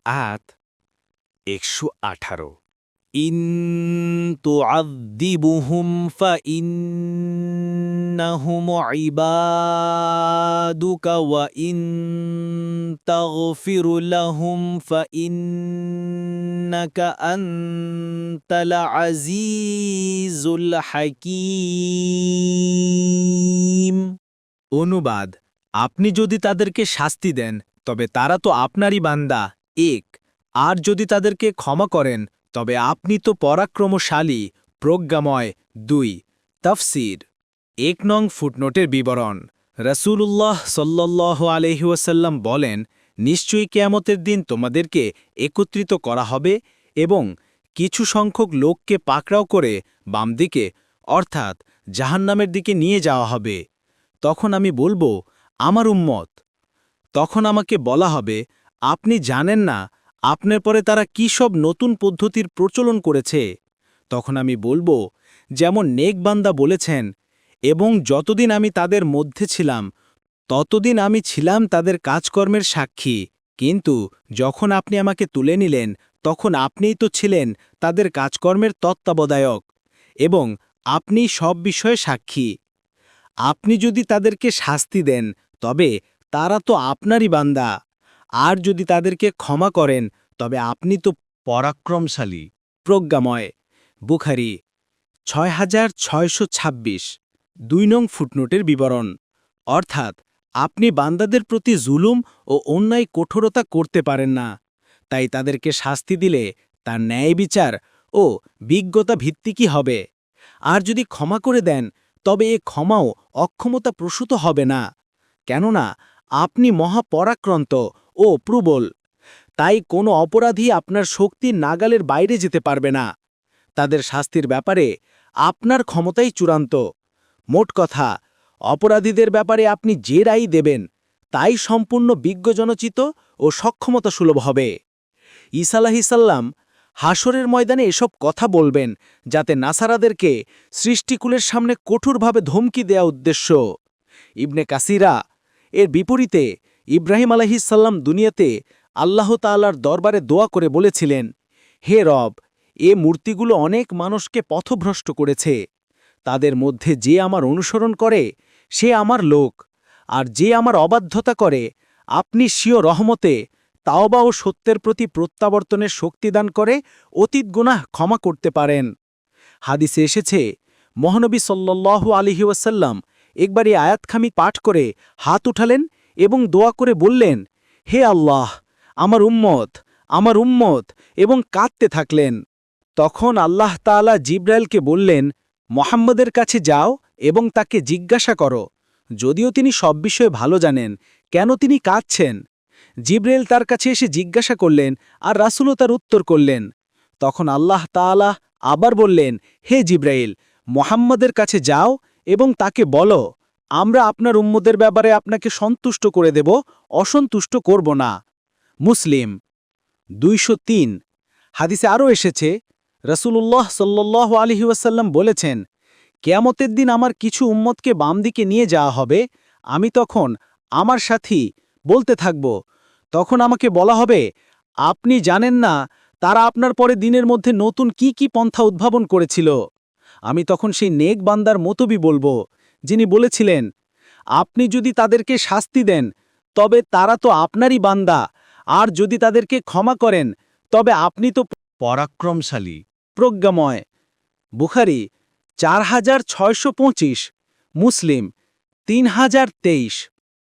আয়াত 118 ইন তুআযযিবুহুম ফাইন্নাহুম ইবাদুকা ওয়া ইন তাগফির লাহুম ফাইন্নাকা আনতাল আজিজুল হাকীম। অনুবাদ: আপনি যদি তাদেরকে শাস্তি দেন তবে তারা তো আপনারই বান্দা, 1। আর যদি তাদেরকে ক্ষমা করেন তবে আপনি তো পরাক্রমশালী, প্রজ্ঞাময়, 2। তাফসীর 1 নং ফুটনোটের বিবরণ। রাসূলুল্লাহ সাল্লাল্লাহু আলাইহি ওয়াসাল্লাম বলেন, নিশ্চয়ই কিয়ামতের দিন তোমাদেরকে একত্রিত করা হবে এবং কিছু সংখ্যক লোককে পাকড়াও করে বাম দিকে অর্থাৎ জাহান্নামের দিকে নিয়ে যাওয়া হবে। তখন আমি বলবো, আমার উম্মত। তখন আমাকে বলা হবে, আপনি জানেন না আপনার পরে তারা কি সব নতুন পদ্ধতির প্রচলন করেছে। তখন আমি বলবো, যেমন নেক বান্দা বলেছেন, এবং যতদিন আমি তাদের মধ্যে ছিলাম ততদিন আমি ছিলাম তাদের কাজকর্মের সাক্ষী, কিন্তু যখন আপনি আমাকে তুলে নিলেন তখন আপনিই তো ছিলেন তাদের কাজকর্মের তত্ত্বাবধায়ক এবং আপনি সব বিষয়ে সাক্ষী। আপনি যদি তাদেরকে শাস্তি দেন তবে তারা তো আপনারই বান্দা, আর যদি তাদেরকে ক্ষমা করেন তবে আপনি তো পরাক্রমশালী, প্রজ্ঞাময়। বুখারী 6626 2 নং ফুটনোটের বিবরণ। অর্থাৎ আপনি বান্দাদের প্রতি জুলুম ও অন্যায় কঠোরতা করতে পারেন না, তাই তাদেরকে শাস্তি দিলে তার ন্যায় বিচার ও বিজ্ঞতা ভিত্তিকই হবে। আর যদি ক্ষমা করে দেন তবে এ ক্ষমাও অক্ষমতা প্রসূত হবে না, কেননা আপনি মহাপরাক্রান্ত ও প্রবল। তাই কোনো অপরাধী আপনার শক্তির নাগালের বাইরে যেতে পারবে না। তাদের শাস্তির ব্যাপারে আপনার ক্ষমতাই চূড়ান্ত। মোট কথা, অপরাধীদের ব্যাপারে আপনি যে রায় দেবেন তাই সম্পূর্ণ বিজ্ঞজনচিত ও সক্ষমতা সুলভ হবে। ঈসা আলাইহিসসালাম হাসরের ময়দানে এসব কথা বলবেন যাতে নাসারাদেরকে সৃষ্টিকুলের সামনে কঠোরভাবে ধমকি দেয়া উদ্দেশ্য। ইবনে কাসিরা এর বিপরীতে ইব্রাহিম আলাইহিসসালাম দুনিয়াতে আল্লাহ তাআলার দরবারে দোয়া করে বলেছিলেন, হে রব, এ মূর্তিগুলো অনেক মানুষকে পথভ্রষ্ট করেছে। তাদের মধ্যে যে আমার অনুসরণ করে সে আমার লোক, আর যে আমার অবাধ্যতা করে আপনি স্বীয় রহমতে তাওবা ও সত্যের প্রতি প্রত্যাবর্তনের শক্তিদান করে অতীত গুনাহ ক্ষমা করতে পারেন। হাদিসে এসেছে, মহানবী সাল্লাল্লাহু আলাইহি ওয়াসাল্লাম একবার এই আয়াতখানি পাঠ করে হাত উঠালেন এবং দোয়া করে বললেন, হে আল্লাহ, আমার উম্মত, আমার উম্মত, এবং কাঁদতে থাকলেন। তখন আল্লাহ তাআলা জিবরাইলকে বললেন, মুহাম্মদের কাছে যাও এবং তাকে জিজ্ঞাসা করো, যদিও তিনি সব বিষয়ে ভালো জানেন, কেন তিনি কাঁদছেন। জিবরাইল তার কাছে এসে জিজ্ঞাসা করলেন আর রাসূলও তার উত্তর করলেন। তখন আল্লাহ তাআলা আবার বললেন, হে জিবরাইল, মুহাম্মদের কাছে যাও এবং তাকে বলো, আমরা আপনার উম্মতের ব্যাপারে আপনাকে সন্তুষ্ট করে দেব, অসন্তুষ্ট করব না। মুসলিম 203। হাদিসে আরও এসেছে, রাসূলুল্লাহ সাল্লাল্লাহু আলাইহি ওয়াসাল্লাম বলেছেন, কিয়ামতের দিন আমার কিছু উম্মতকে বাম দিকে নিয়ে যাওয়া হবে, আমি তখন আমার সাথী বলতে থাকব। তখন আমাকে বলা হবে, আপনি জানেন না তারা আপনার পরে দিনের মধ্যে নতুন কি কি পন্থা উদ্ভাবন করেছিল। আমি তখন সেই নেক বান্দার মতবি বলবো, যিনি বলেছিলেন, আপনি যদি তাদেরকে শাস্তি দেন তবে তারা তো আপনারই বান্দা, আর যদি তাদেরকে ক্ষমা করেন তবে আপনি তো পরাক্রমশালী, প্রজ্ঞাময়। বুখারী 4625, মুসলিম 3023।